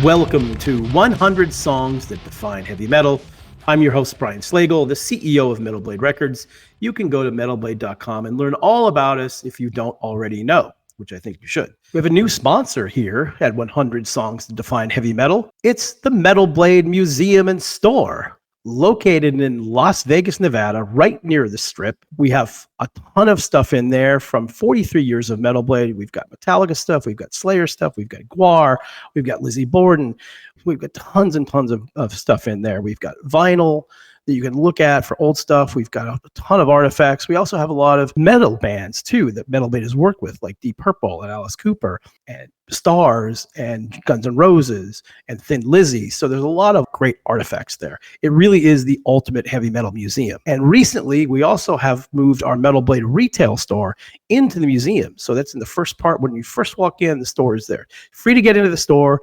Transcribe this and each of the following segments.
Welcome to 100 Songs That Define Heavy Metal. I'm your host, Brian Slagel, the CEO of Metal Blade Records. You can go to metalblade.com and learn all about us if you don't already know, which I think you should. We have a new sponsor here at 100 Songs That Define Heavy Metal. It's the Metal Blade Museum and Store. Located in Las Vegas, Nevada, right near the Strip. We have a ton of stuff in there from 43 years of Metal Blade. We've got Metallica stuff, we've got Slayer stuff, we've got Guar, we've got Lizzie Borden. We've got tons and tons of stuff in there. We've got vinyl that you can look at for old stuff. We've got a ton of artifacts. We also have a lot of metal bands too that Metal Blade has worked with, like Deep Purple and Alice Cooper and Stars and Guns N' Roses and Thin Lizzy. So there's a lot of great artifacts there. It really is the ultimate heavy metal museum. And recently, we also have moved our Metal Blade retail store into the museum. So that's in the first part. When you first walk in, the store is there. Free to get into the store.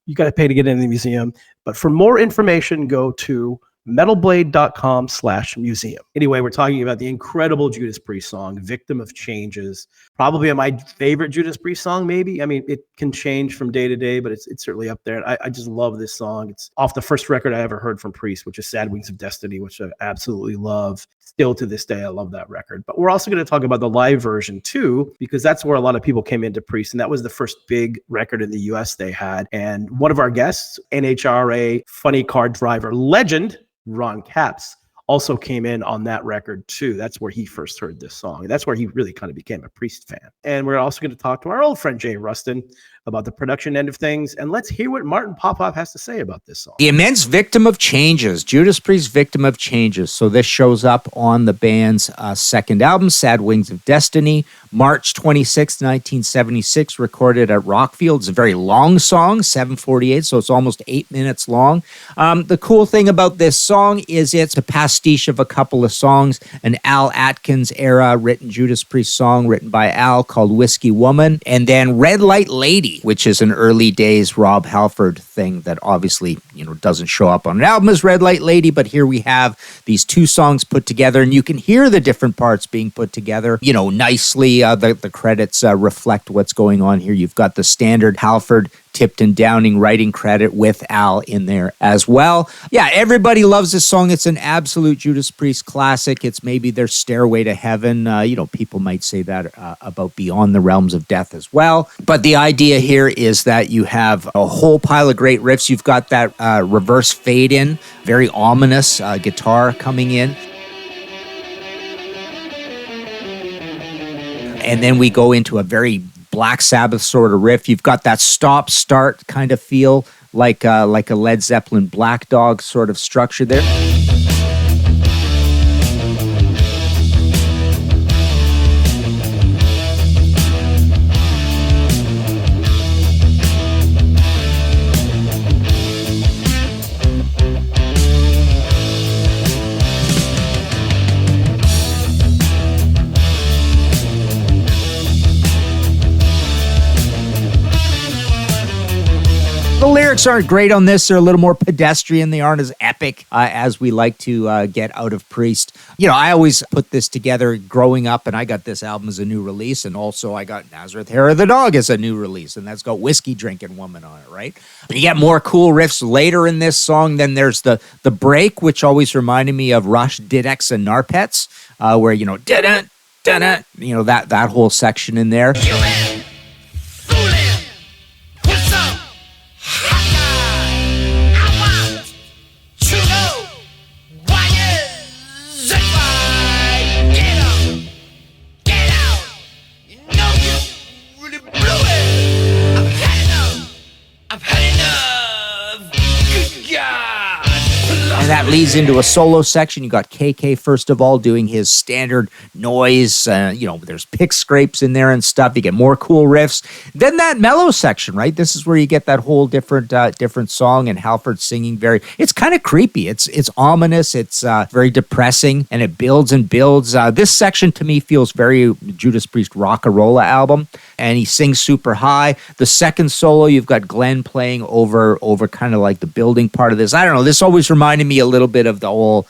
You got to pay to get into the museum. But for more information, go to metalblade.com/museum. Anyway, we're talking about the incredible Judas Priest song, Victim of Changes. Probably my favorite Judas Priest song, maybe. I mean, it can change from day to day, but it's certainly up there. And I just love this song. It's off the first record I ever heard from Priest, which is Sad Wings of Destiny, which I absolutely love. Still to this day, I love that record. But we're also going to talk about the live version too, because that's where a lot of people came into Priest. And that was the first big record in the US they had. And one of our guests, NHRA funny car driver legend, Ron Capps, also came in on that record too. That's where he first heard this song. That's where he really kind of became a Priest fan. And we're also going to talk to our old friend Jay Ruston about the production end of things. And let's hear what Martin Popoff has to say about this song. The immense Victim of Changes, Judas Priest Victim of Changes. So this shows up on the band's second album, Sad Wings of Destiny, March 26, 1976, recorded at Rockfield. It's a very long song, 7:48, so it's almost 8 minutes long. The cool thing about this song is it's a pastiche of a couple of songs, an Al Atkins era written Judas Priest song written by Al called Whiskey Woman, and then Red Light Lady, which is an early days Rob Halford thing that obviously, doesn't show up on an album as Red Light Lady, but here we have these two songs put together, and you can hear the different parts being put together, nicely. The credits reflect what's going on here. You've got the standard Halford, Tipton, Downing writing credit with Al in there as well. Yeah, everybody loves this song. It's an absolute Judas Priest classic. It's maybe their stairway to heaven. People might say that about Beyond the Realms of Death as well. But the idea here is that you have a whole pile of great riffs. You've got that reverse fade in, very ominous guitar coming in. And then we go into a very Black Sabbath sort of riff. You've got that stop-start kind of feel, like a Led Zeppelin Black Dog sort of structure there. The lyrics aren't great on this. They're a little more pedestrian. They aren't as epic as we like to get out of Priest. I always put this together growing up, and I got this album as a new release, and also I got Nazareth Hair of the Dog as a new release, and that's got Whiskey Drinking Woman on it, right? And you get more cool riffs later in this song. Then there's the break, which always reminded me of Rush, Didex, and Narpets, where, dun-dun, dun-dun, that whole section in there. And that leads into a solo section. You got KK, first of all, doing his standard noise. There's pick scrapes in there and stuff. You get more cool riffs. Then that mellow section, right? This is where you get that whole different song, and Halford singing it's kind of creepy. It's ominous. It's very depressing, and it builds and builds. This section to me feels very Judas Priest Rock-a-Rolla album, and he sings super high. The second solo, you've got Glenn playing over kind of like the building part of this. I don't know. This always reminded me a little bit of the whole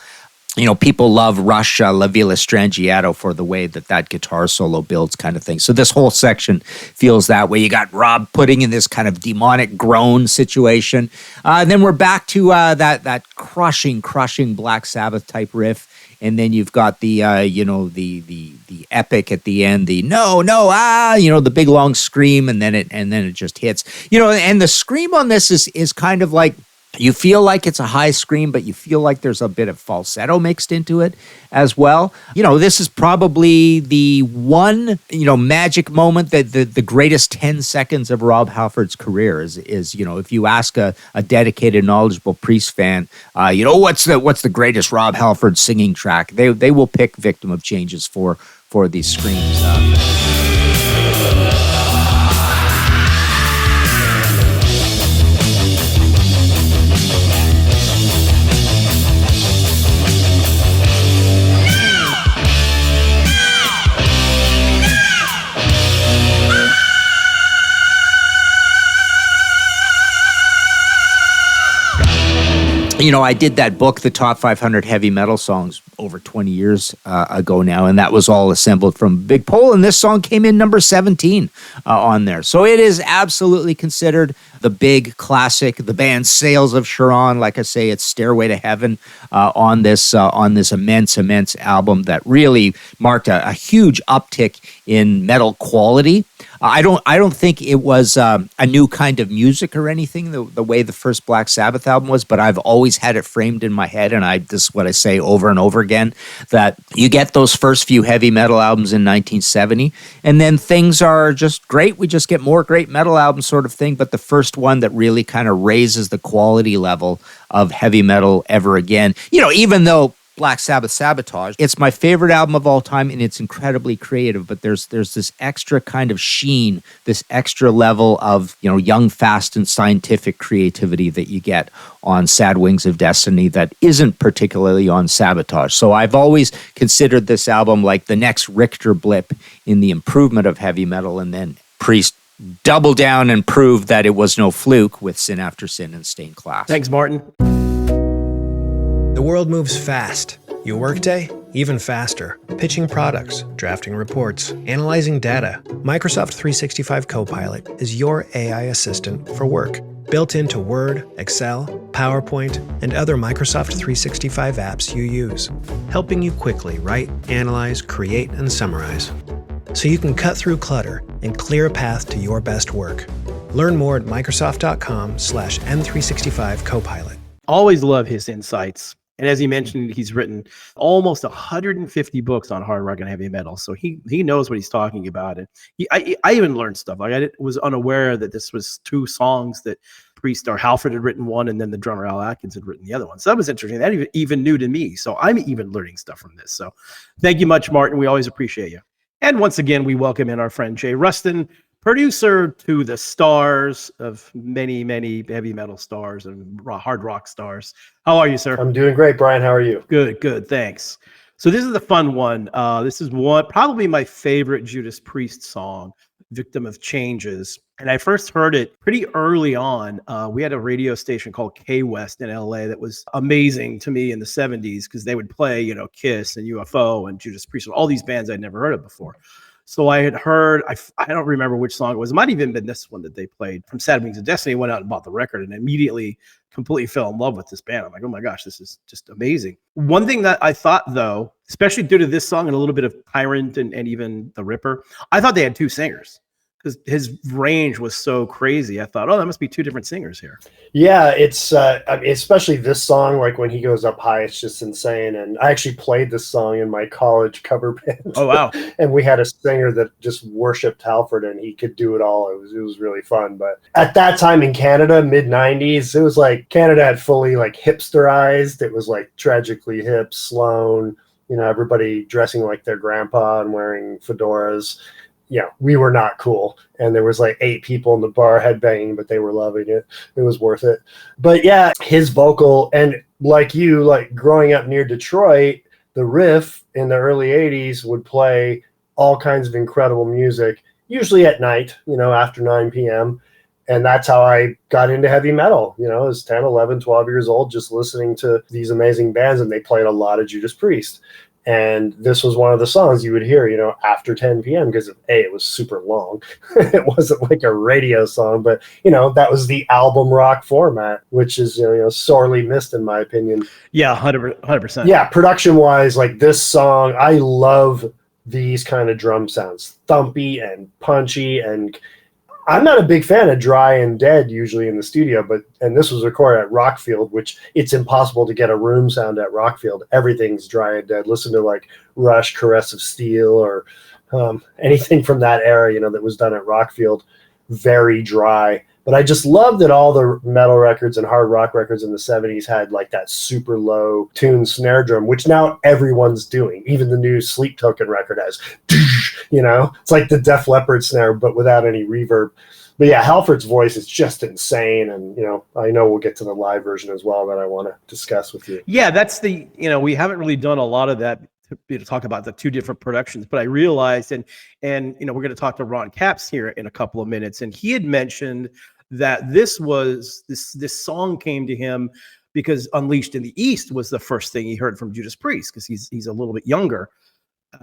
people love Rush La Villa Strangiato for the way that guitar solo builds kind of thing. So this whole section feels that way. You got Rob putting in this kind of demonic groan situation. And then we're back to that crushing Black Sabbath type riff. And then you've got the the epic at the end, the the big long scream, and then it just hits. And the scream on this is kind of like, you feel like it's a high scream, but you feel like there's a bit of falsetto mixed into it as well. This is probably the one, magic moment, that the greatest 10 seconds of Rob Halford's career is if you ask a dedicated, knowledgeable Priest fan, what's the greatest Rob Halford singing track? They will pick Victim of Changes for these screams. I did that book, The Top 500 Heavy Metal Songs, over 20 years ago now, and that was all assembled from a big poll, and this song came in number 17 on there. So it is absolutely considered the big classic. The band Sails of Charon, like I say, it's Stairway to Heaven on this immense album that really marked a huge uptick in metal quality. I don't think it was a new kind of music or anything, the way the first Black Sabbath album was, but I've always had it framed in my head, and this is what I say over and over again, that you get those first few heavy metal albums in 1970, and then things are just great. We just get more great metal albums sort of thing, but the first one that really kind of raises the quality level of heavy metal ever again, even though Black Sabbath Sabotage, it's my favorite album of all time, and it's incredibly creative, but there's this extra kind of sheen, this extra level of young, fast, and scientific creativity that you get on Sad Wings of Destiny that isn't particularly on Sabotage. So I've always considered this album like the next Richter blip in the improvement of heavy metal, and then Priest double down and prove that it was no fluke with Sin After Sin and Stained Class. Thanks, Martin. The world moves fast. Your workday, even faster. Pitching products, drafting reports, analyzing data. Microsoft 365 Copilot is your AI assistant for work. Built into Word, Excel, PowerPoint, and other Microsoft 365 apps you use. Helping you quickly write, analyze, create, and summarize. So you can cut through clutter and clear a path to your best work. Learn more at Microsoft.com/M365 Copilot. Always love his insights. And as he mentioned, he's written almost 150 books on hard rock and heavy metal. So he knows what he's talking about. And I even learned stuff. Like I was unaware that this was two songs that Priest or Halford had written one, and then the drummer Al Atkins had written the other one. So that was interesting. That even new to me. So I'm even learning stuff from this. So thank you much, Martin. We always appreciate you. And once again, we welcome in our friend Jay Ruston, producer to the stars of many, many heavy metal stars and hard rock stars. How are you, sir? I'm doing great, Brian. How are you? Good. Thanks. So this is the fun one. This is probably my favorite Judas Priest song, Victim of Changes. And I first heard it pretty early on. We had a radio station called K-West in LA that was amazing to me in the 70s because they would play, Kiss and UFO and Judas Priest and all these bands I'd never heard of before. So I had heard, I don't remember which song it was. It might have even been this one that they played from Sad Wings of Destiny. Went out and bought the record and immediately completely fell in love with this band. I'm like, oh my gosh, this is just amazing. One thing that I thought, though, especially due to this song and a little bit of Tyrant and even The Ripper, I thought they had two singers because his range was so crazy. I thought, that must be two different singers here. Yeah, it's especially this song, like when he goes up high, it's just insane. And I actually played this song in my college cover band. Oh, wow. And we had a singer that just worshipped Halford, and he could do it all. It was really fun. But at that time in Canada, mid-90s, it was like Canada had fully like hipsterized. It was like Tragically Hip, Sloan, everybody dressing like their grandpa and wearing fedoras. We were not cool. And there was like 8 people in the bar headbanging, but they were loving it. It was worth it. But yeah, his vocal, and like growing up near Detroit, the riff in the early 80s would play all kinds of incredible music, usually at night, after 9 p.m. And that's how I got into heavy metal. I was 10, 11, 12 years old, just listening to these amazing bands, and they played a lot of Judas Priest. And this was one of the songs you would hear, after 10 p.m. because it was super long. It wasn't like a radio song, but that was the album rock format, which is sorely missed in my opinion. Yeah, 100%. Yeah, production wise, like this song, I love these kind of drum sounds, thumpy and punchy, and I'm not a big fan of dry and dead usually in the studio, and this was recorded at Rockfield, which it's impossible to get a room sound at Rockfield. Everything's dry and dead. Listen to like Rush, Caress of Steel, or anything from that era, that was done at Rockfield. Very dry. But I just love that all the metal records and hard rock records in the 70s had like that super low tuned snare drum, which now everyone's doing. Even the new Sleep Token record has, it's like the Def Leppard snare, but without any reverb. But yeah, Halford's voice is just insane. And, I know we'll get to the live version as well that I want to discuss with you. Yeah, that's we haven't really done a lot of that to talk about the two different productions, but I realized, and we're going to talk to Ron Capps here in a couple of minutes, and he had mentioned that this song came to him because Unleashed in the East was the first thing he heard from Judas Priest, because he's a little bit younger.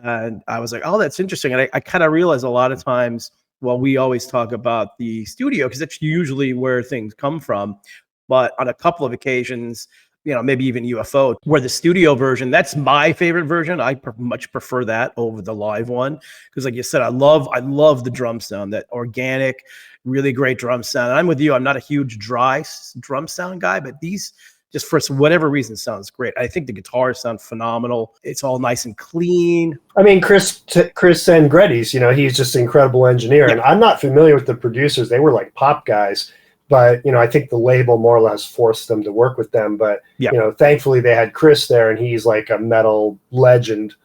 And I was like, oh, that's interesting. And I kind of realized a lot of times, well, we always talk about the studio because that's usually where things come from. But on a couple of occasions, maybe even UFO, where the studio version, that's my favorite version. I much prefer that over the live one. Because like you said, I love the drum sound, that organic, really great drum sound. And I'm with you. I'm not a huge dry drum sound guy, but these, just for whatever reason, sounds great. I think the guitars sound phenomenal. It's all nice and clean. I mean, Chris Sangretti's, he's just an incredible engineer. Yeah. And I'm not familiar with the producers. They were like pop guys. But, I think the label more or less forced them to work with them. But, thankfully they had Chris there, and he's like a metal legend,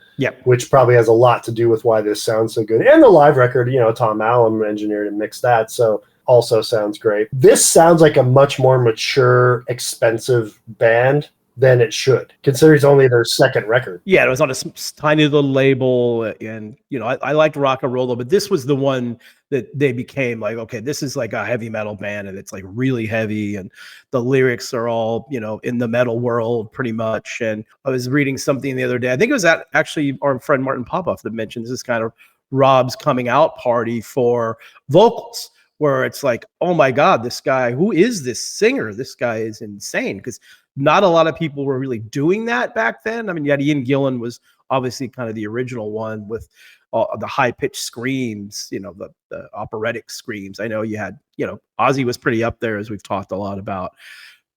which probably has a lot to do with why this sounds so good. And the live record, Tom Allen engineered and mixed that. So also sounds great. This sounds like a much more mature, expensive band than it should, considering it's only their second record. Yeah, it was on a tiny little label, and I liked rock and roll, but this was the one that they became like, okay, this is like a heavy metal band, and it's like really heavy, and the lyrics are all in the metal world pretty much. And I was reading something the other day, I think it was actually our friend Martin Popoff that mentioned this is kind of Rob's coming out party for vocals, where it's like, oh my God, this guy, who is this singer? This guy is insane, because not a lot of people were really doing that back then. I mean, you had Ian Gillan was obviously kind of the original one with the high-pitched screams, the operatic screams. I know you had, Ozzy was pretty up there, as we've talked a lot about.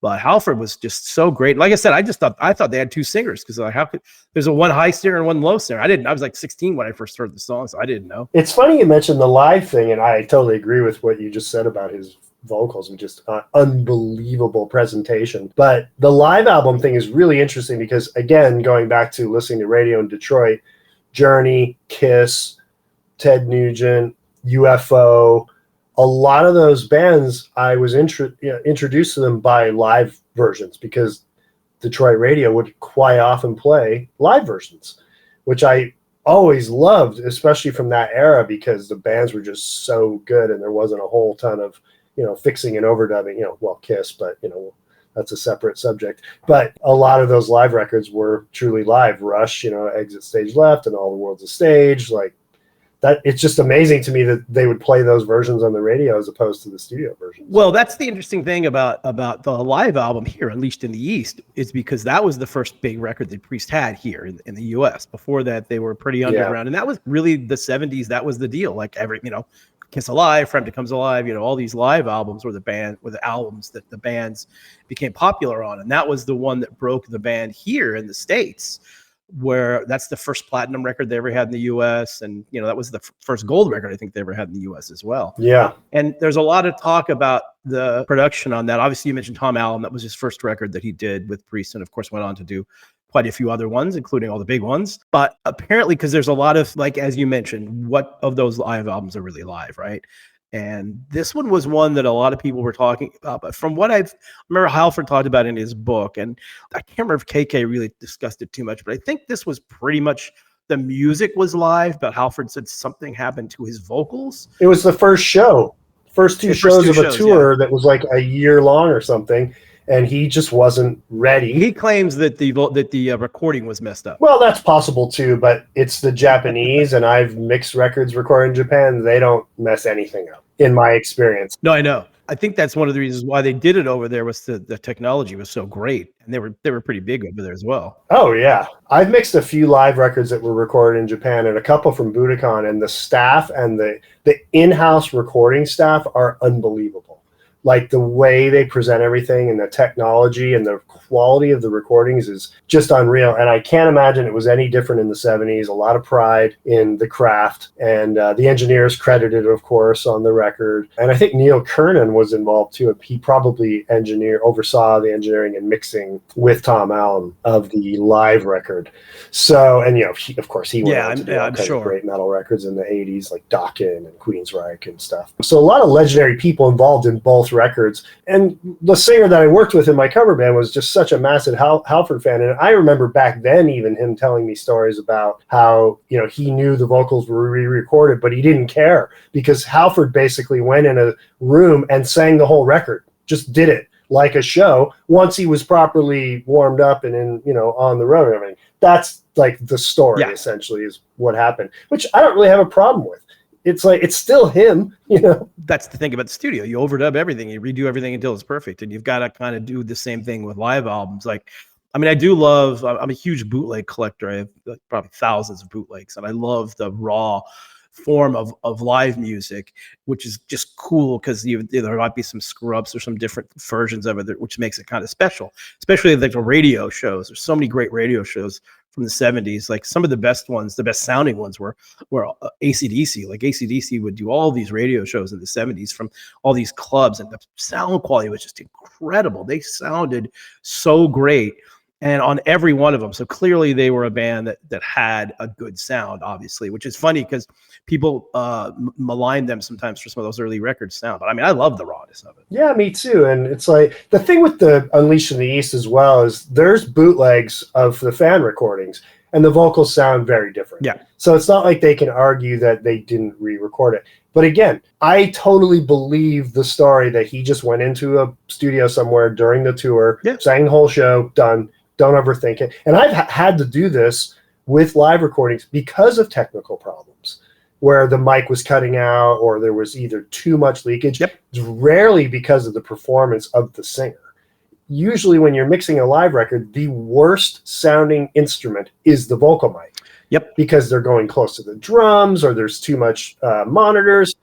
But Halford was just so great. Like I said, I thought they had two singers, because like, how could there's a one high singer and one low singer? I was like 16 when I first heard the song, so I didn't know. It's funny you mentioned the live thing, and I totally agree with what you just said about his vocals and just unbelievable presentation. But the live album thing is really interesting because, again, going back to listening to radio in Detroit, Journey, Kiss, Ted Nugent, UFO, a lot of those bands, I was introduced to them by live versions, because Detroit radio would quite often play live versions, which I always loved, especially from that era, because the bands were just so good and there wasn't a whole ton of fixing and overdubbing, Kiss, but, that's a separate subject. But a lot of those live records were truly live. Rush, Exit Stage Left and All the World's a Stage. Like that, it's just amazing to me that they would play those versions on the radio as opposed to the studio versions. Well, that's the interesting thing about the live album here, Unleashed in the East, is because that was the first big record that Priest had here in the U.S. Before that, they were pretty underground. And that was really the 70s. That was the deal. Like Kiss Alive, Friend Comes Alive, all these live albums were the albums that the bands became popular on. And that was the one that broke the band here in the States, where that's the first platinum record they ever had in the US. And, that was the first gold record I think they ever had in the US as well. Yeah. And there's a lot of talk about the production on that. Obviously, you mentioned Tom Allen. That was his first record that he did with Priest, and of course went on to do quite a few other ones, including all the big ones. But apparently, because there's a lot of, like, as you mentioned, what of those live albums are really live, right? And this one was one that a lot of people were talking about. But from what I remember, Halford talked about in his book, and I can't remember if KK really discussed it too much, but I think this was pretty much the music was live, but Halford said something happened to his vocals. It was the first show first two shows of a tour that was like a year long or something. And he just wasn't ready. He claims that the recording was messed up. Well, that's possible too, but it's the Japanese, and I've mixed records recorded in Japan. They don't mess anything up, in my experience. No, I know. I think that's one of the reasons why they did it over there was the technology was so great, and they were pretty big over there as well. Oh yeah, I've mixed a few live records that were recorded in Japan, and a couple from Budokan, and the staff and the in-house recording staff are unbelievable. Like the way they present everything and the technology and the quality of the recordings is just unreal. And I can't imagine it was any different in the 70s. A lot of pride in the craft, and the engineers credited, of course, on the record. And I think Neil Kernan was involved too. He probably oversaw the engineering and mixing with Tom Allen of the live record. So, and of course, he went on to do all kinds of great metal records in the 80s, like Dokken and Queensryche and stuff. So a lot of legendary people involved in both records. And the singer that I worked with in my cover band was just such a massive Halford fan. And I remember back then even him telling me stories about how, he knew the vocals were re-recorded, but he didn't care because Halford basically went in a room and sang the whole record, just did it like a show once he was properly warmed up and on the road and everything. That's like the story essentially is what happened, which I don't really have a problem with. It's like, it's still him, That's the thing about the studio. You overdub everything, you redo everything until it's perfect. And you've got to kind of do the same thing with live albums. Like, I'm a huge bootleg collector. I have probably thousands of bootlegs, and I love the raw form of live music, which is just cool because there might be some screw-ups or some different versions of it, which makes it kind of special, especially like the radio shows. There's so many great radio shows from the 70s. Like some of the best ones, the best sounding ones were AC/DC. Like AC/DC would do all these radio shows in the 70s from all these clubs, and the sound quality was just incredible. They sounded so great. And on every one of them. So clearly they were a band that had a good sound, obviously, which is funny because people malign them sometimes for some of those early record sound. But I mean, I love the rawness of it. Yeah, me too. And it's like the thing with the Unleashed in the East as well is there's bootlegs of the fan recordings and the vocals sound very different. Yeah. So it's not like they can argue that they didn't re-record it. But again, I totally believe the story that he just went into a studio somewhere during the tour, sang the whole show, done. Don't overthink it. And I've had to do this with live recordings because of technical problems where the mic was cutting out or there was either too much leakage. It's rarely because of the performance of the singer. Usually when you're mixing a live record, the worst sounding instrument is the vocal mic. Because they're going close to the drums or there's too much monitors.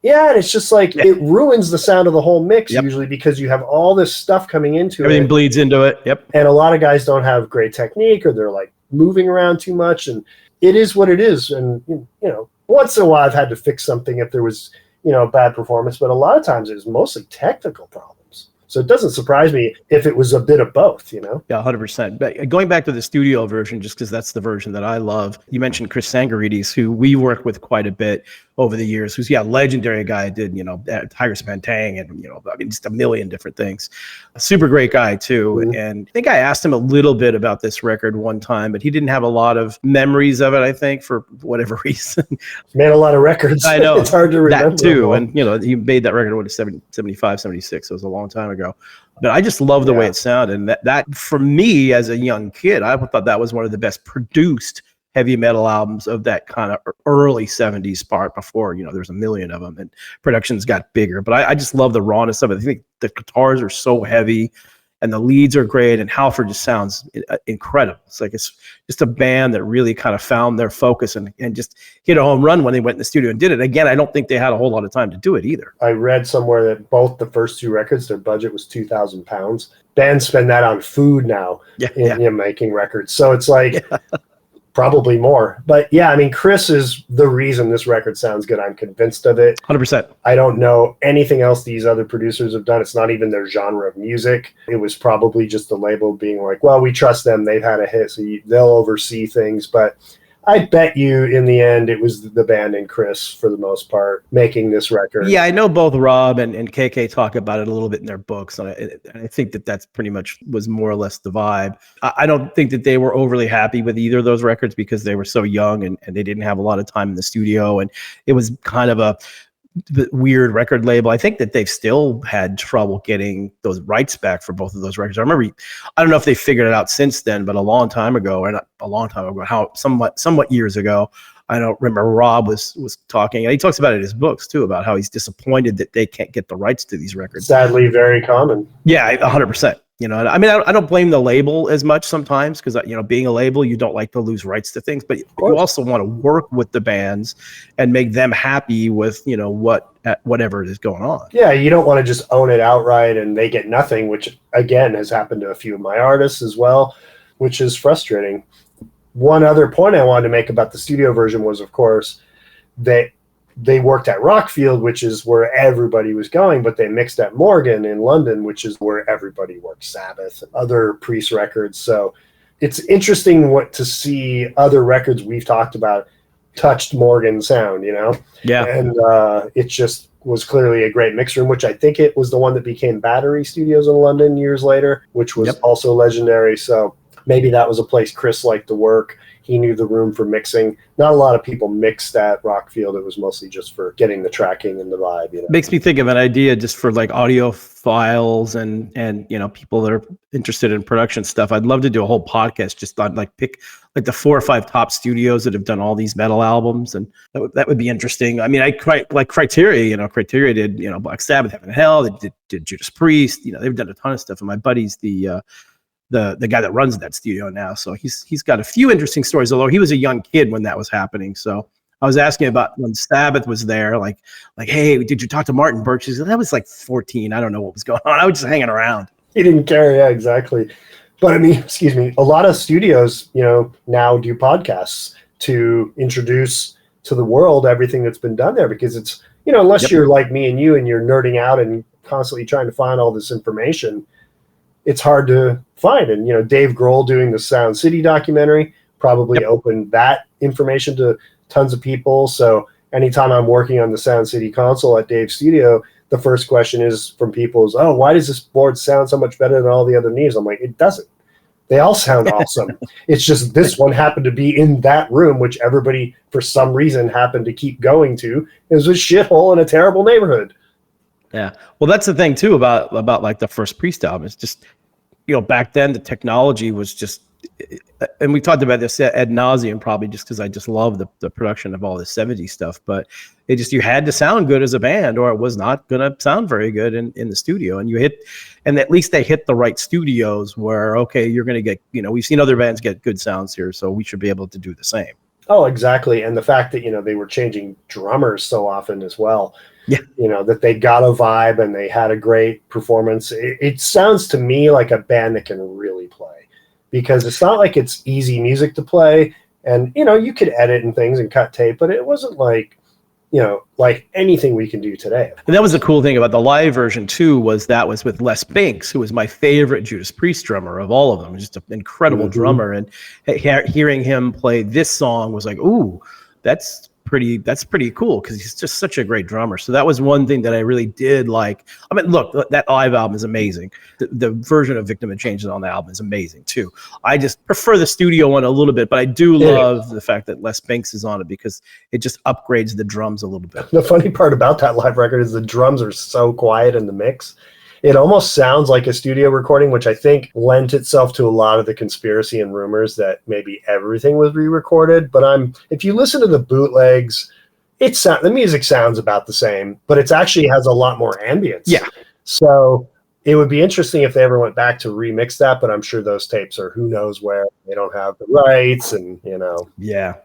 Yeah, and it's just like it ruins the sound of the whole mix usually because you have all this stuff coming into Everything bleeds into it. And a lot of guys don't have great technique or they're like moving around too much, and it is what it is. And once in a while I've had to fix something if there was bad performance, but a lot of times it was mostly technical problems. So it doesn't surprise me if it was a bit of both, Yeah, 100%. But going back to the studio version, just because that's the version that I love, you mentioned Chris Sangarides, who we worked with quite a bit over the years, who's a legendary guy, did Tigers Pantang and just a million different things. A super great guy too. Mm-hmm. And I think I asked him a little bit about this record one time, but he didn't have a lot of memories of it, I think, for whatever reason. Made a lot of records. I know. It's hard to remember that too. And he made that record when it was 75, 76. So it was a long time ago. But I just love the way it sounded. And that for me as a young kid, I thought that was one of the best produced heavy metal albums of that kind of early 70s part before, there's a million of them and productions got bigger. But I just love the rawness of it. I think the guitars are so heavy and the leads are great, and Halford just sounds incredible. It's like it's just a band that really kind of found their focus and just hit a home run when they went in the studio and did it. Again, I don't think they had a whole lot of time to do it either. I read somewhere that both the first two records, their budget was £2,000. Bands spend that on food now in making records. So it's like probably more. But yeah, I mean, Chris is the reason this record sounds good. I'm convinced of it. 100%. I don't know anything else these other producers have done. It's not even their genre of music. It was probably just the label being like, well, we trust them. They've had a hit, so they'll oversee things. But I bet you in the end it was the band and Chris, for the most part, making this record. Yeah, I know both Rob and KK talk about it a little bit in their books. And I think that's pretty much was more or less the vibe. I don't think that they were overly happy with either of those records because they were so young and they didn't have a lot of time in the studio. And it was kind of the weird record label. I think that they've still had trouble getting those rights back for both of those records. I don't know if they figured it out since then, but a long time ago, or not a long time ago, how somewhat years ago, I don't remember, Rob was talking, and he talks about it in his books too, about how he's disappointed that they can't get the rights to these records. Sadly, very common. Yeah, 100%. You know, I mean, I don't blame the label as much sometimes, because, you know, being a label, you don't like to lose rights to things, but you also want to work with the bands and make them happy with, you know, whatever is going on. Yeah, you don't want to just own it outright and they get nothing, which again has happened to a few of my artists as well, which is frustrating. One other point I wanted to make about the studio version was, of course, that they worked at Rockfield, which is where everybody was going, but they mixed at Morgan in London, which is where everybody worked, Sabbath, other Priest records. So it's interesting to see other records we've talked about touched Morgan sound, you know? Yeah. And it just was clearly a great mix room, which I think it was the one that became Battery Studios in London years later, which was also legendary. So maybe that was a place Chris liked to work. He knew the room for mixing. Not a lot of people mixed at Rockfield. It was mostly just for getting the tracking and the vibe. You know? Makes me think of an idea just for like audiophiles and you know, people that are interested in production stuff. I'd love to do a whole podcast just on like pick like the 4 or 5 top studios that have done all these metal albums, and that would be interesting. I mean, like Criteria. You know, Criteria did, you know, Black Sabbath, Heaven and Hell. They did Judas Priest. You know, they've done a ton of stuff. And my buddy's the guy that runs that studio now. So he's got a few interesting stories, although he was a young kid when that was happening. So I was asking about when Sabbath was there, like, hey, did you talk to Martin Birch? He said, that was like 14. I don't know what was going on. I was just hanging around. He didn't care. Yeah, exactly. But I mean, excuse me, a lot of studios, you know, now do podcasts to introduce to the world everything that's been done there, because it's, you know, unless you're like me and you're nerding out and constantly trying to find all this information, it's hard to find. And, you know, Dave Grohl doing the Sound City documentary probably opened that information to tons of people. So anytime I'm working on the Sound City console at Dave's studio, the first question is from people is, oh, why does this board sound so much better than all the other Neves? I'm like, it doesn't. They all sound awesome. It's just this one happened to be in that room, which everybody, for some reason, happened to keep going to. It was a shithole in a terrible neighborhood. Yeah. Well, that's the thing too about like the first Priest album. It's just, you know, back then the technology was just, and we talked about this ad nauseum, probably just because I just love the production of all this 70s stuff, but it just, you had to sound good as a band or it was not going to sound very good in the studio. And at least they hit the right studios where, okay, you're going to get, you know, we've seen other bands get good sounds here, so we should be able to do the same. Oh, exactly. And the fact that, you know, they were changing drummers so often as well. Yeah. You know, that they got a vibe and they had a great performance. It sounds to me like a band that can really play, because it's not like it's easy music to play. And, you know, you could edit and things and cut tape, but it wasn't like, you know, like anything we can do today. And that was the cool thing about the live version too, was with Les Binks, who was my favorite Judas Priest drummer of all of them. Just an incredible drummer. And hearing him play this song was like, ooh, that's pretty cool, because he's just such a great drummer. So that was one thing that I really did like. I mean, look, that live album is amazing. The version of Victim of Changes on the album is amazing too. I just prefer the studio one a little bit, but I do love the fact that Les Binks is on it, because it just upgrades the drums a little bit. The funny part about that live record is the drums are so quiet in the mix. It almost sounds like a studio recording, which I think lent itself to a lot of the conspiracy and rumors that maybe everything was re-recorded. But if you listen to the bootlegs, the music sounds about the same, but it actually has a lot more ambience. Yeah. So it would be interesting if they ever went back to remix that, but I'm sure those tapes are who knows where. They don't have the rights, and, you know. Yeah.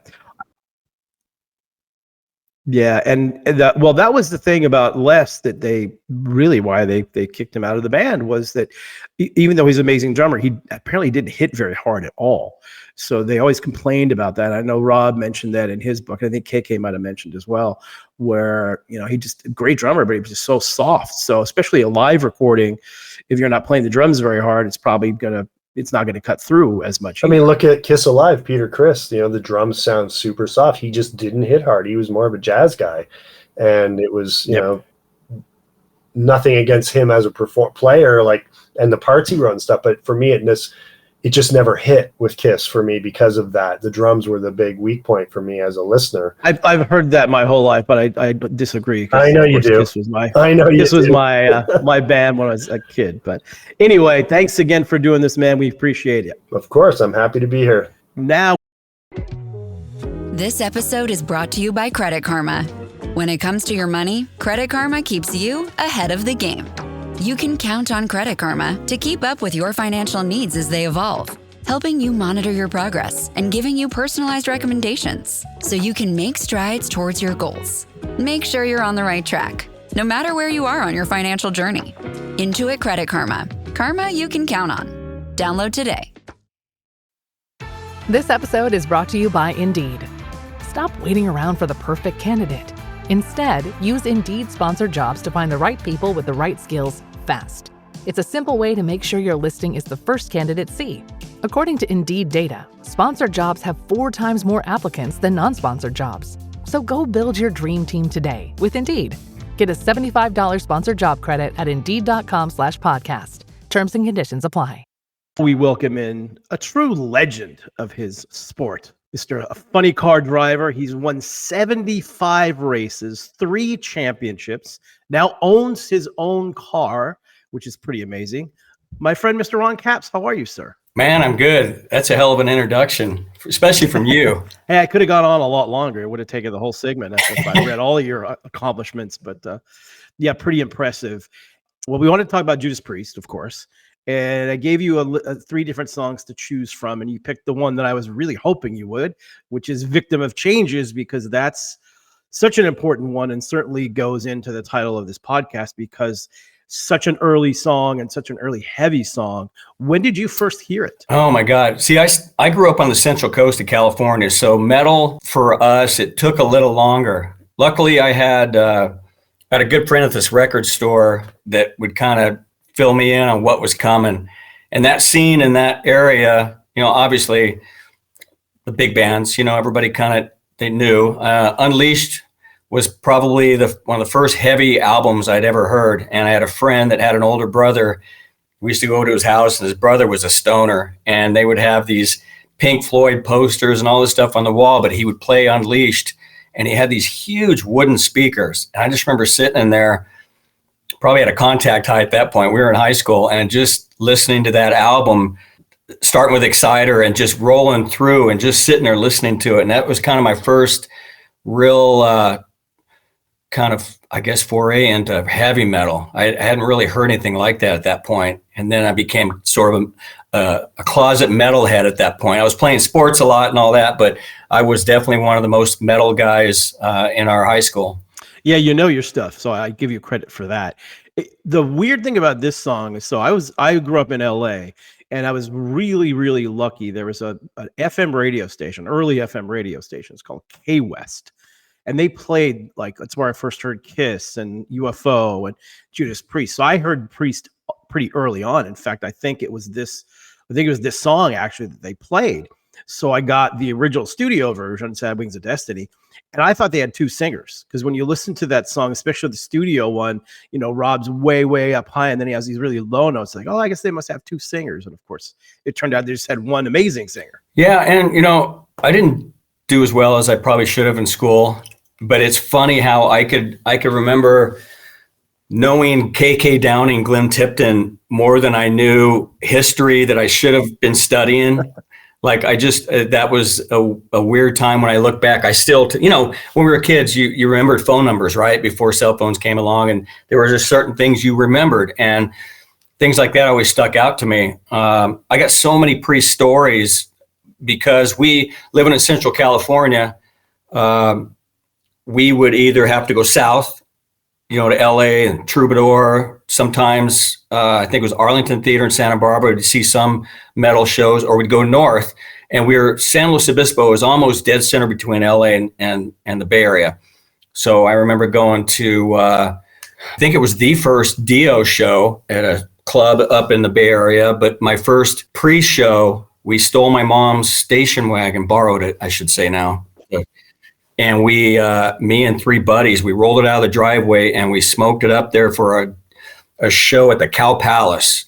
Yeah, and that was the thing about Les, that why they kicked him out of the band, was that even though he's an amazing drummer, he apparently didn't hit very hard at all. So they always complained about that. I know Rob mentioned that in his book. I think KK might have mentioned as well, where, you know, he just a great drummer, but he was just so soft. So especially a live recording, if you're not playing the drums very hard, it's not going to cut through as much. I mean, look at Kiss Alive, Peter Criss. You know, the drums sound super soft. He just didn't hit hard. He was more of a jazz guy. And it was, you know, nothing against him as a player, like, and the parts he wrote and stuff. But for me, it just never hit with Kiss for me because of that. The drums were the big weak point for me as a listener. I've heard that my whole life, but I disagree. I know you do. Kiss was my my band when I was a kid. But anyway, thanks again for doing this, man. We appreciate it. Of course, I'm happy to be here. Now, this episode is brought to you by Credit Karma. When it comes to your money, Credit Karma keeps you ahead of the game. You can count on Credit Karma to keep up with your financial needs as they evolve, helping you monitor your progress and giving you personalized recommendations so you can make strides towards your goals. Make sure you're on the right track, no matter where you are on your financial journey. Intuit Credit Karma. Karma you can count on. Download today. This episode is brought to you by Indeed. Stop waiting around for the perfect candidate. Instead, use Indeed sponsored jobs to find the right people with the right skills fast. It's a simple way to make sure your listing is the first candidates see. According to Indeed data, sponsored jobs have 4 times more applicants than non-sponsored jobs. So go build your dream team today with Indeed. Get a $75 sponsored job credit at Indeed.com/podcast. Terms and conditions apply. we welcome in a true legend of his sport. Mr. Funny Car Driver. He's won 75 races, 3 championships, now owns his own car, which is pretty amazing. My friend, Mr. Ron Capps, how are you, sir? Man, I'm good. That's a hell of an introduction, especially from you. Hey, I could have gone on a lot longer. It would have taken the whole segment if I read all of your accomplishments, but yeah, pretty impressive. Well, we want to talk about Judas Priest, of course. And I gave you 3 different songs to choose from, and you picked the one that I was really hoping you would, which is Victim of Changes, because that's such an important one and certainly goes into the title of this podcast because such an early song and such an early heavy song. When did you first hear it? Oh my God. See, I grew up on the Central Coast of California. So metal for us, it took a little longer. Luckily I had a good friend at this record store that would kind of fill me in on what was coming. And that scene in that area, you know, obviously the big bands, you know, everybody kind of, they knew. Unleashed was probably one of the first heavy albums I'd ever heard. And I had a friend that had an older brother. We used to go to his house, and his brother was a stoner, and they would have these Pink Floyd posters and all this stuff on the wall, but he would play Unleashed, and he had these huge wooden speakers. And I just remember sitting in there, probably at a contact high at that point. We were in high school, and just listening to that album, starting with Exciter and just rolling through and just sitting there listening to it. And that was kind of my first real kind of, I guess, foray into heavy metal. I hadn't really heard anything like that at that point. And then I became sort of a closet metalhead at that point. I was playing sports a lot and all that, but I was definitely one of the most metal guys in our high school. Yeah, you know your stuff, so I give you credit for that. The weird thing about this song is, so I grew up in LA, and I was really, really lucky. There was an FM radio station, early FM radio station. It's called K West. And they played, like, that's where I first heard Kiss and UFO and Judas Priest. So I heard Priest pretty early on. In fact, I think it was this song actually that they played. So I got the original studio version, Sad Wings of Destiny, and I thought they had 2 singers, because when you listen to that song, especially the studio one, you know, Rob's way, way up high, and then he has these really low notes. Like, oh, I guess they must have 2 singers. And of course, it turned out they just had one amazing singer. Yeah, and you know, I didn't do as well as I probably should have in school. But it's funny how I could remember knowing KK Downing, Glenn Tipton more than I knew history that I should have been studying. Like I just, that was a weird time when I look back. I still, you know, when we were kids, you remembered phone numbers, right? Before cell phones came along, and there were just certain things you remembered, and things like that always stuck out to me. I got so many Priest stories because we living in Central California. We would either have to go south, you know, to LA and Troubadour. Sometimes I think it was Arlington Theater in Santa Barbara to see some metal shows, or we'd go north. And San Luis Obispo is almost dead center between LA and the Bay Area. So I remember going to, I think it was the first Dio show at a club up in the Bay Area. But my first pre-show, we stole my mom's station wagon, borrowed it, I should say now. And we, me and 3 buddies, we rolled it out of the driveway and we smoked it up there for a show at the Cow Palace.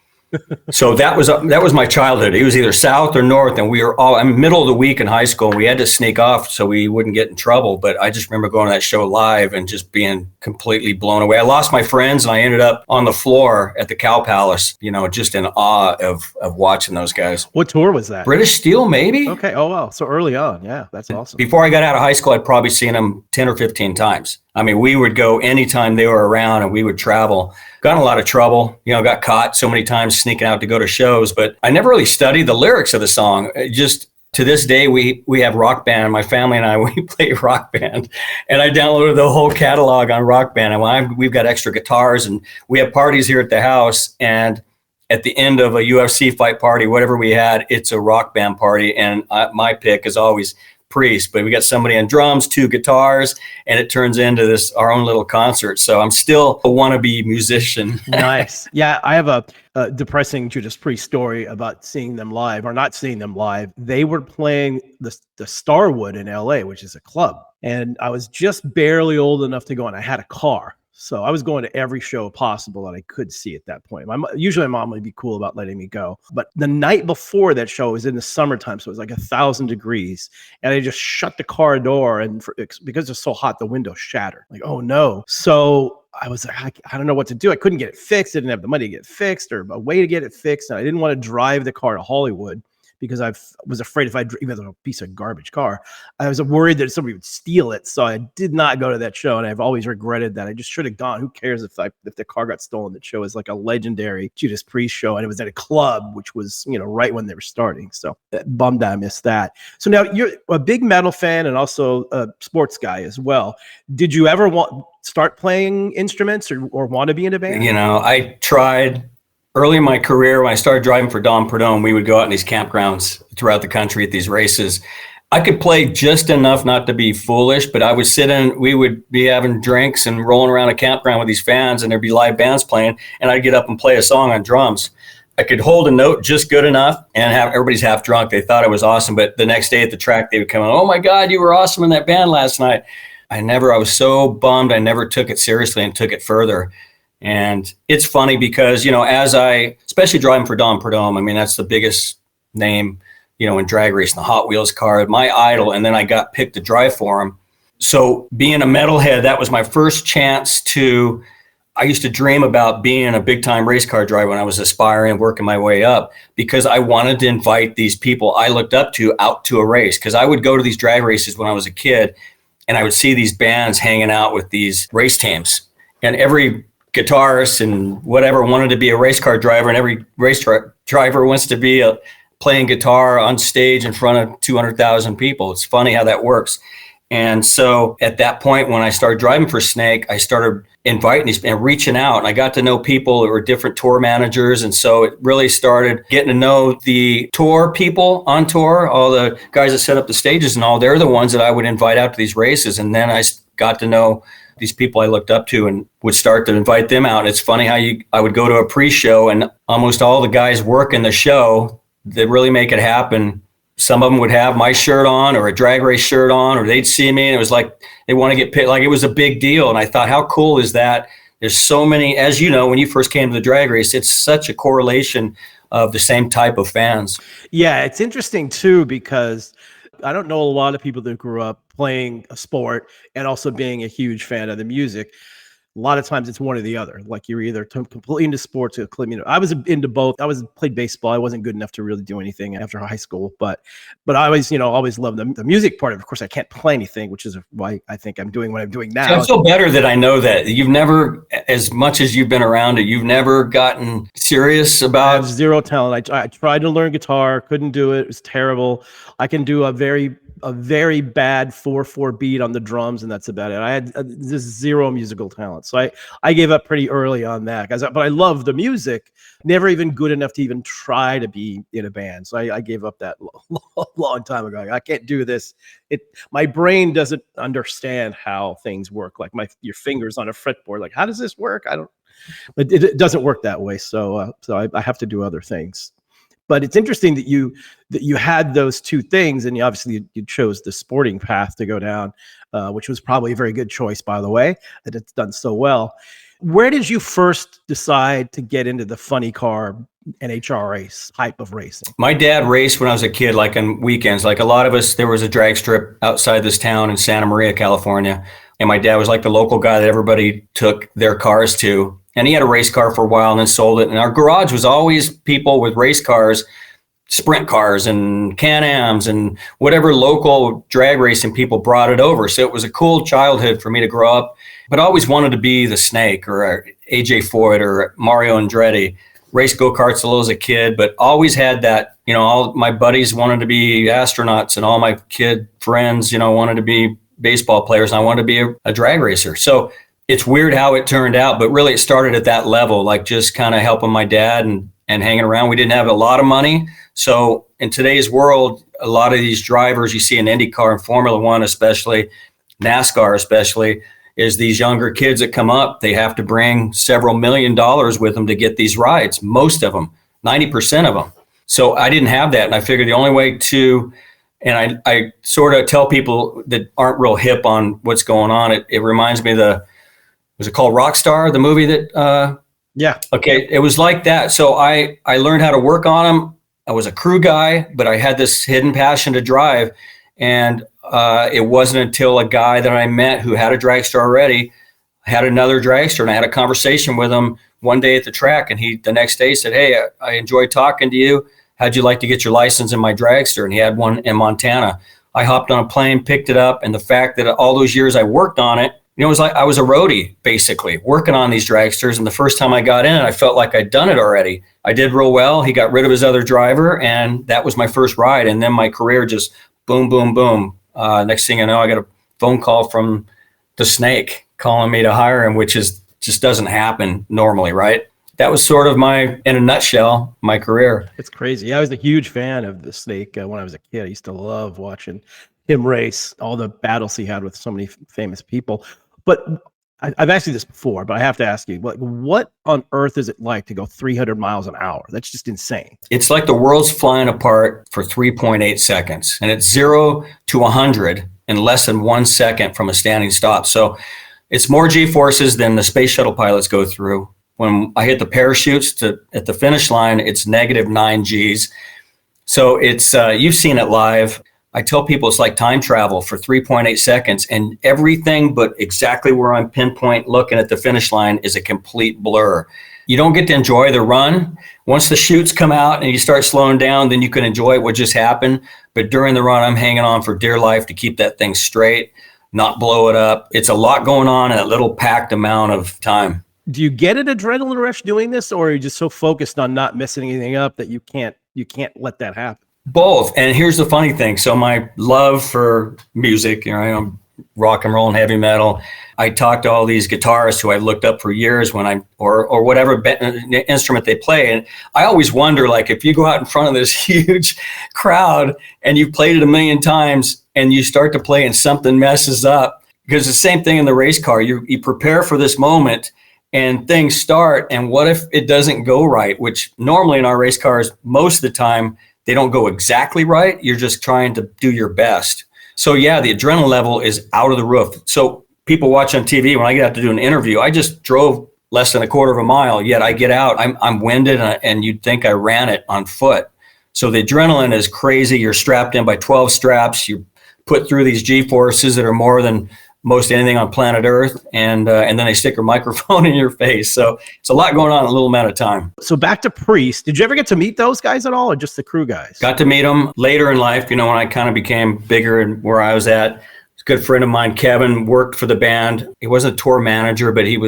So that was my childhood. It was either south or north, and we were all in middle of the week in high school, and we had to sneak off so we wouldn't get in trouble. But I just remember going to that show live and just being completely blown away. I lost my friends, and I ended up on the floor at the Cow Palace, just in awe of watching those guys. What tour was that? British Steel, maybe? Okay. Oh, wow. So early on. Yeah, that's awesome. Before I got out of high school, I'd probably seen them 10 or 15 times. I mean, we would go anytime they were around, and we would travel. Got in a lot of trouble, got caught so many times sneaking out to go to shows, but I never really studied the lyrics of the song. Just to this day, we have Rock Band. My family and I, we play Rock Band, and I downloaded the whole catalog on Rock Band. And we've got extra guitars, and we have parties here at the house. And at the end of a UFC fight party, whatever we had, it's a Rock Band party. And my pick is always Priest, but we got somebody on drums, 2 guitars, and it turns into our own little concert. So I'm still a wannabe musician. Nice. Yeah, I have a depressing Judas Priest story about seeing them live or not seeing them live. They were playing the Starwood in LA, which is a club, and I was just barely old enough to go, and I had a car. So I was going to every show possible that I could see at that point. Usually my mom would be cool about letting me go. But the night before that show, it was in the summertime, so it was like 1,000 degrees. And I just shut the car door, and because it's so hot, the window shattered. Like, oh no. So I was like, I don't know what to do. I couldn't get it fixed. I didn't have the money to get it fixed or a way to get it fixed. And I didn't want to drive the car to Hollywood, because I was afraid if even though it was a piece of garbage car, I was worried that somebody would steal it. So I did not go to that show, and I've always regretted that. I just should have gone. Who cares if the car got stolen? That show is like a legendary Judas Priest show, and it was at a club, which was right when they were starting. So bummed I missed that. So now you're a big metal fan and also a sports guy as well. Did you ever start playing instruments or want to be in a band? I tried. Early in my career, when I started driving for Dom Perdome, we would go out in these campgrounds throughout the country at these races. I could play just enough not to be foolish, but I would we would be having drinks and rolling around a campground with these fans, and there'd be live bands playing, and I'd get up and play a song on drums. I could hold a note just good enough, and everybody's half drunk. They thought it was awesome, but the next day at the track, they would come in, "Oh my God, you were awesome in that band last night." I was so bummed I never took it seriously and took it further. And it's funny because, especially driving for Dom Perdome, I mean, that's the biggest name, in drag racing, the Hot Wheels car, my idol. And then I got picked to drive for him. So being a metalhead, that was my first chance I used to dream about being a big time race car driver when I was aspiring, working my way up, because I wanted to invite these people I looked up to out to a race. Because I would go to these drag races when I was a kid, and I would see these bands hanging out with these race teams, and every guitarist and whatever wanted to be a race car driver, and every race driver wants to be playing guitar on stage in front of 200,000 people. It's funny how that works. And so at that point, when I started driving for Snake, I started inviting these and reaching out, and I got to know people who were different tour managers. And so it really started getting to know the tour people on tour, all the guys that set up the stages and all. They're the ones that I would invite out to these races. And then I got to know these people I looked up to and would start to invite them out. And it's funny how I would go to a pre-show, and almost all the guys working the show that really make it happen, some of them would have my shirt on or a drag race shirt on, or they'd see me and it was like they want to get picked, like it was a big deal. And I thought, how cool is that? There's so many, as you know, when you first came to the drag race, it's such a correlation of the same type of fans. Yeah, it's interesting too, because I don't know a lot of people that grew up playing a sport and also being a huge fan of the music. A lot of times it's one or the other. Like you're either completely into sports or I was into both. Played baseball. I wasn't good enough to really do anything after high school, but I always loved the music part of it. Of course, I can't play anything, which is why I think I'm doing what I'm doing now. So I feel better that I know that you've never, as much as you've been around it, you've never gotten serious about. I have zero talent. I tried to learn guitar, couldn't do it. It was terrible. I can do a very bad 4/4 beat on the drums, and that's about it. I had just zero musical talent, so I gave up pretty early on that. But I love the music. Never even good enough to even try to be in a band. So I gave up that long time ago. I can't do this. My brain doesn't understand how things work. Like your fingers on a fretboard. Like, how does this work? But it doesn't work that way. So I have to do other things. But it's interesting that you had those two things, and you chose the sporting path to go down, which was probably a very good choice, by the way, that it's done so well. Where did you first decide to get into the funny car NHRA type of racing? My dad raced when I was a kid, like on weekends. Like a lot of us, there was a drag strip outside this town in Santa Maria, California. And my dad was like the local guy that everybody took their cars to. And he had a race car for a while and then sold it. And our garage was always people with race cars, sprint cars and Can-Ams and whatever local drag racing people brought it over. So it was a cool childhood for me to grow up. But I always wanted to be the Snake or AJ Foyt or Mario Andretti. Race go-karts a little as a kid, but always had that, all my buddies wanted to be astronauts and all my kid friends, wanted to be baseball players. And I wanted to be a drag racer. So it's weird how it turned out, but really it started at that level, like just kind of helping my dad and hanging around. We didn't have a lot of money. So in today's world, a lot of these drivers you see in IndyCar and Formula One, especially NASCAR, especially, is these younger kids that come up, they have to bring several $1 million with them to get these rides. Most of them, 90% of them. So I didn't have that. And I figured the only way to, and I sort of tell people that aren't real hip on what's going on. It reminds me of was it called Rockstar, the movie that, yeah. Okay. It was like that. So I learned how to work on them. I was a crew guy, but I had this hidden passion to drive. And it wasn't until a guy that I met who had a dragster already had another dragster, and I had a conversation with him one day at the track. And the next day said, "Hey, I enjoyed talking to you. How'd you like to get your license in my dragster?" And he had one in Montana. I hopped on a plane, picked it up. And the fact that all those years I worked on it, it was like I was a roadie, basically, working on these dragsters. And the first time I got in, I felt like I'd done it already. I did real well. He got rid of his other driver, and that was my first ride. And then my career just boom, boom, boom. Next thing I know, I got a phone call from the Snake calling me to hire him, which just doesn't happen normally, right? That was sort of in a nutshell, my career. It's crazy. I was a huge fan of the Snake when I was a kid. I used to love watching him race, all the battles he had with so many famous people. But I've asked you this before, but I have to ask you, what on earth is it like to go 300 miles an hour? That's just insane. It's like the world's flying apart for 3.8 seconds, and it's 0 to 100 in less than 1 second from a standing stop. So it's more G-forces than the space shuttle pilots go through. When I hit the parachutes at the finish line, it's -9 Gs. So it's you've seen it live. I tell people it's like time travel for 3.8 seconds, and everything but exactly where I'm pinpoint looking at the finish line is a complete blur. You don't get to enjoy the run. Once the chutes come out and you start slowing down, then you can enjoy what just happened. But during the run, I'm hanging on for dear life to keep that thing straight, not blow it up. It's a lot going on in a little packed amount of time. Do you get an adrenaline rush doing this, or are you just so focused on not messing anything up that you can't let that happen? Both. And here's the funny thing. So my love for music, I'm rock and roll and heavy metal. I talk to all these guitarists who I've looked up for years or whatever instrument they play. And I always wonder, like, if you go out in front of this huge crowd and you've played it a million times and you start to play and something messes up, because the same thing in the race car, you prepare for this moment and things start. And what if it doesn't go right? Which normally in our race cars, most of the time, they don't go exactly right. You're just trying to do your best. So yeah, the adrenaline level is out of the roof. So people watch on TV, when I get out to do an interview, I just drove less than a quarter of a mile, yet I get out, I'm winded, and you'd think I ran it on foot. So the adrenaline is crazy. You're strapped in by 12 straps. You put through these G-forces that are more than most anything on planet Earth, and then they stick a microphone in your face. So it's a lot going on in a little amount of time. So back to Priest. Did you ever get to meet those guys at all, or just the crew guys? Got to meet them later in life, when I kind of became bigger and where I was at. A good friend of mine, Kevin, worked for the band. He wasn't a tour manager, but he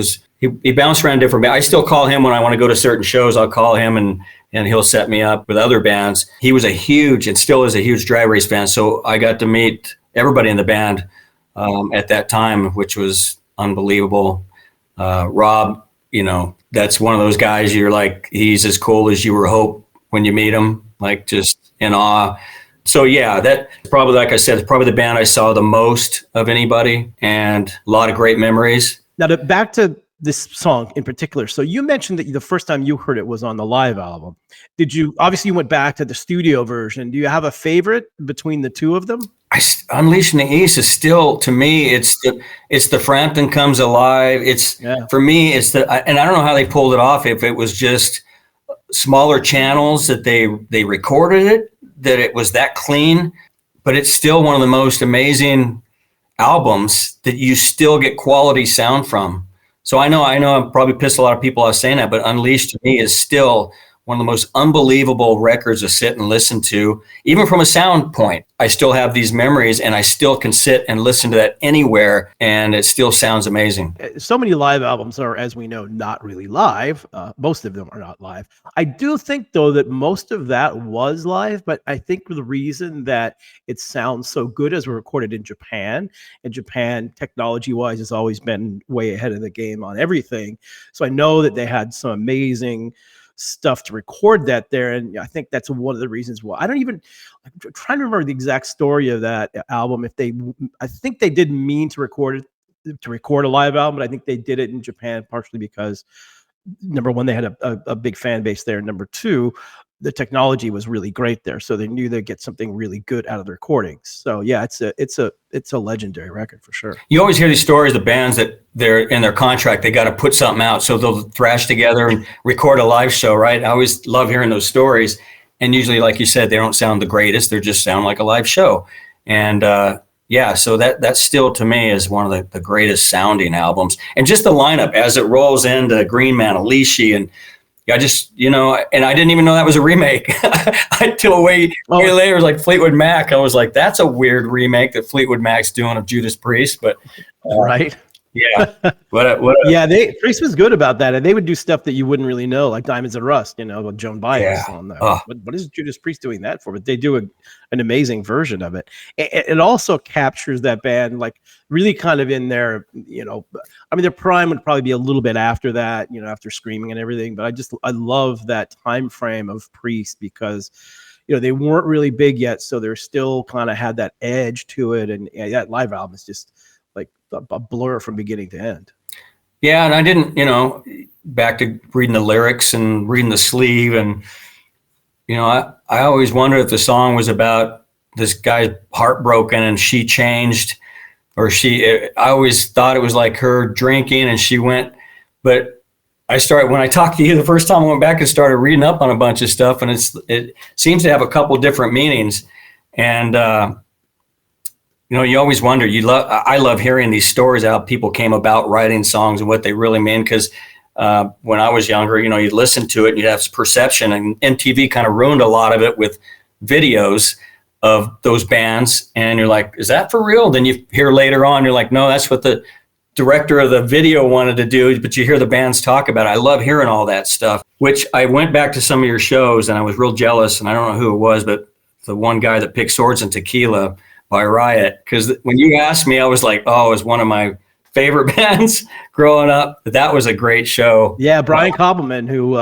bounced around different bands. I still call him when I want to go to certain shows. I'll call him and he'll set me up with other bands. He was a huge, and still is a huge drag race fan. So I got to meet everybody in the band at that time, which was unbelievable. Rob, that's one of those guys you're like, he's as cool as you were hope when you meet him, like just in awe. So yeah, that probably, like I said, it's probably the band I saw the most of anybody, and a lot of great memories. Now back to this song in particular. So you mentioned that the first time you heard it was on the live album. Obviously you went back to the studio version. Do you have a favorite between the two of them? Unleashing the East is still, to me, it's the Frampton Comes Alive. For me, and I don't know how they pulled it off. If it was just smaller channels that they recorded it, that it was that clean, but it's still one of the most amazing albums that you still get quality sound from. So I know I probably pissed a lot of people off saying that, but Unleashed to me is still one of the most unbelievable records to sit and listen to. Even from a sound point, I still have these memories, and I still can sit and listen to that anywhere, and it still sounds amazing. So many live albums are, as we know, not really live. Most of them are not live. I do think, though, that most of that was live, but I think the reason that it sounds so good is recorded in Japan. And Japan, technology-wise, has always been way ahead of the game on everything. So I know that they had some amazing stuff to record that there, and I think that's one of the reasons why. I'm trying to remember the exact story of that album. I think they didn't mean to record a live album, but I think they did it in Japan partially because, number one, they had a big fan base there. Number two, the technology was really great there, so they knew they'd get something really good out of the recordings. So yeah, it's a legendary record for sure. You always hear these stories of bands that they're in their contract, they got to put something out, so they'll thrash together and record a live show, right? I always love hearing those stories, and usually, like you said, they don't sound the greatest; they just sound like a live show. And yeah, so that still to me is one of the greatest sounding albums, and just the lineup as it rolls into Green Man, Alicia, and I just, and I didn't even know that was a remake until way later. It was like Fleetwood Mac. I was like, that's a weird remake that Fleetwood Mac's doing of Judas Priest, but right. Yeah. Yeah, Priest was good about that, and they would do stuff that you wouldn't really know, like Diamonds and Rust, with Joan Baez on that. What is Judas Priest doing that for? But they do an amazing version of it. It also captures that band, like really kind of in their, their prime would probably be a little bit after that, after Screaming and everything. But I love that time frame of Priest because, they weren't really big yet, so they're still kind of had that edge to it, and that live album is just like a blur from beginning to end. Yeah, and I didn't, back to reading the lyrics and reading the sleeve, and I always wondered if the song was about this guy's heartbroken and she changed, or I always thought it was like her drinking and she went, but when I talked to you the first time, I went back and started reading up on a bunch of stuff, and it seems to have a couple different meanings, and you always wonder. I love hearing these stories how people came about writing songs and what they really mean. Because when I was younger, you'd listen to it and you'd have this perception, and MTV kind of ruined a lot of it with videos of those bands. And you're like, is that for real? Then you hear later on, you're like, no, that's what the director of the video wanted to do. But you hear the bands talk about it. I love hearing all that stuff, which I went back to some of your shows and I was real jealous. And I don't know who it was, but the one guy that picked Swords and Tequila by Riot, because when you asked me, I was like, oh, it was one of my favorite bands growing up. That was a great show. Yeah, Brian Koppelman, who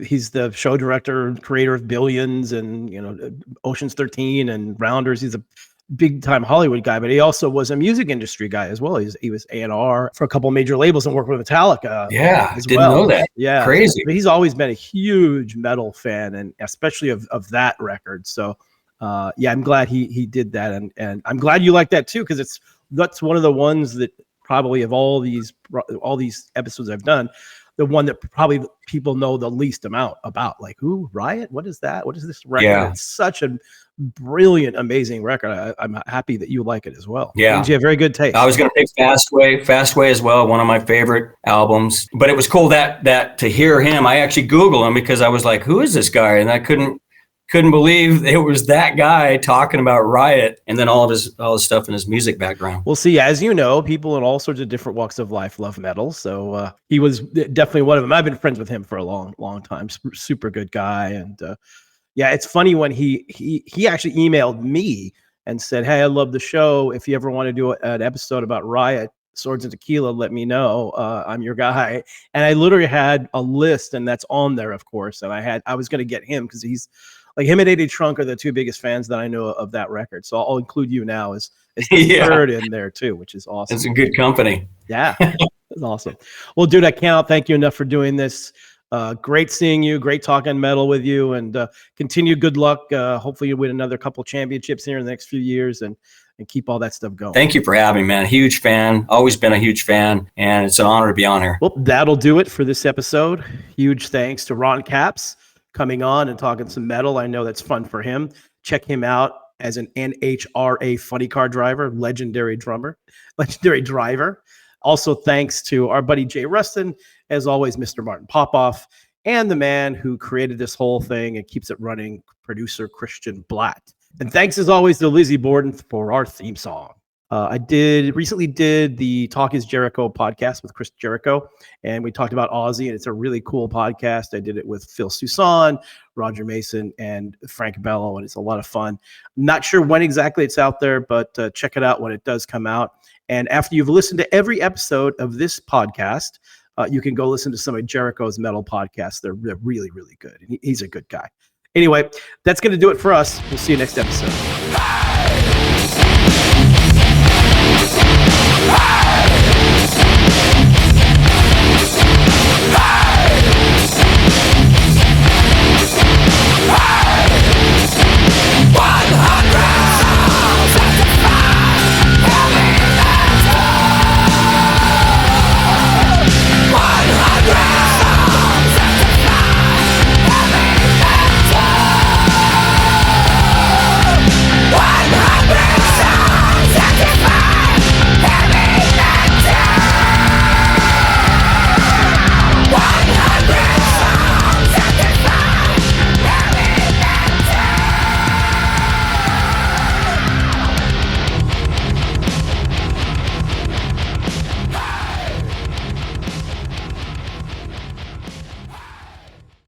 he's the show director and creator of Billions and Ocean's 13 and Rounders. He's a big time Hollywood guy, but he also was a music industry guy as well. He was A&R for a couple of major labels and worked with Metallica. Yeah, didn't know that. Yeah, crazy. But he's always been a huge metal fan, and especially of that record. So I'm glad he did that, and I'm glad you like that too, because that's one of the ones that probably of all these episodes I've done, the one that probably people know the least amount about. Like, who? Riot? What is that? What is this record? Yeah. It's such a brilliant, amazing record. I'm happy that you like it as well. Yeah, you have very good taste. I was going to pick Fastway as well, one of my favorite albums. But it was cool that to hear him. I actually Googled him because I was like, who is this guy? And I couldn't believe it was that guy talking about Riot, and then all his stuff in his music background. We'll see. As you know, people in all sorts of different walks of life love metal. So he was definitely one of them. I've been friends with him for a long, long time. Super good guy. And it's funny when he actually emailed me and said, hey, I love the show. If you ever want to do an episode about Riot, Swords and Tequila, let me know. I'm your guy. And I literally had a list, and that's on there, of course. And I was going to get him because he's like, him and 80 Trunk are the two biggest fans that I know of that record. So I'll include you now as the third in there too, which is awesome. It's a good company. Yeah, that's awesome. Well, dude, I can't thank you enough for doing this. Great seeing you. Great talking metal with you, and continue good luck. Hopefully you win another couple championships here in the next few years. And and keep all that stuff going. Thank you for having me, man. Huge fan. Always been a huge fan, and it's an honor to be on here. Well, that'll do it for this episode. Huge thanks to Ron Capps coming on and talking some metal. I know that's fun for him. Check him out as an NHRA funny car driver, legendary driver. Also, thanks to our buddy Jay Ruston, as always, Mr. Martin Popoff, and the man who created this whole thing and keeps it running, producer Christian Blatt. And thanks, as always, to Lizzie Borden for our theme song. I recently did the Talk is Jericho podcast with Chris Jericho, and we talked about Ozzy, and it's a really cool podcast. I did it with Phil Susan, Roger Mason, and Frank Bello, and it's a lot of fun. I'm not sure when exactly it's out there, but check it out when it does come out. And after you've listened to every episode of this podcast, you can go listen to some of Jericho's metal podcasts. They're really, really good. And he's a good guy. Anyway, that's going to do it for us. We'll see you next episode. Hey!